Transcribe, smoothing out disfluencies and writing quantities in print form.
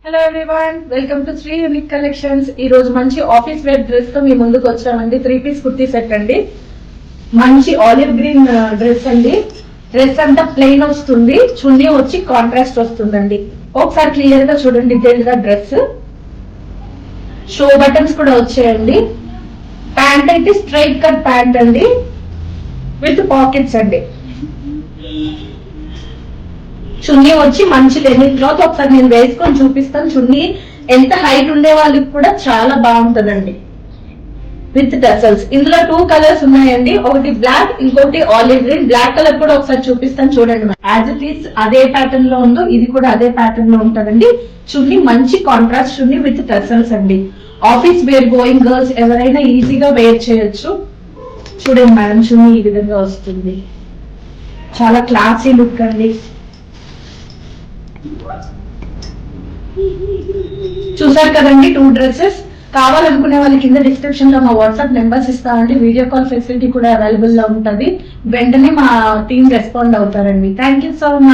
Hello everyone, welcome to Sri Unique Collections. ఈ రోజు మంచి ఆఫీస్ వేర్ డ్రెస్ తో మీ ముందుకు వచ్చామండి. 3-piece కుర్తీ సెట్ అండి. మంచి ఆలివ్ గ్రీన్ డ్రెస్ అండి. డ్రెస్ అంతా ప్లెయిన్ వస్తుంది, చున్నీ వచ్చి కాంట్రాస్ట్ వస్తుందండి. ఒకసారి క్లియర్ గా చూడండి డీటెయిల్ గా డ్రెస్. షో బటన్స్ కూడా వచ్చాయండి. ప్యాంట్ అయితే స్ట్రైట్ కట్ ప్యాంట్ అండి విత్ పాకెట్స్ అండి. చున్నీ వచ్చి మంచి లెనిన్ క్లాత్. ఒకసారి నేను వేసుకొని చూపిస్తాను. చున్నీ ఎంత హైట్ ఉండే వాళ్ళకి కూడా చాలా బాగుంటదండి విత్ టసల్స్. ఇందులో 2 కలర్స్ ఉన్నాయండి, ఒకటి బ్లాక్, ఇంకోటి ఆలివ్ గ్రీన్. బ్లాక్ కలర్ కూడా ఒకసారి చూపిస్తాను చూడండి. యాజ్ ఇట్ ఈస్ అదే ప్యాటర్న్ లో ఉందో ఇది కూడా అదే ప్యాటర్న్ లో ఉంటదండి. చున్నీ మంచి కాంట్రాస్ట్ చున్నీ విత్ టసల్స్ అండి. ఆఫీస్ వేర్ గోయింగ్ గర్ల్స్ ఎవరైనా ఈజీగా వేర్ చేయొచ్చు. చూడండి మేడం, చున్నీ ఈ విధంగా వస్తుంది. చాలా క్లాసీ లుక్ అండి. చూసారు కదండి 2 డ్రెస్సెస్. కావాలనుకునే వాళ్ళకి కింద డిస్క్రిప్షన్ లో మా వాట్సాప్ నెంబర్స్ ఇస్తామండి. వీడియో కాల్ ఫెసిలిటీ కూడా అవైలబుల్ లో ఉంటుంది. వెంటనే మా టీం రెస్పాండ్ అవుతారండి. Thank you so much.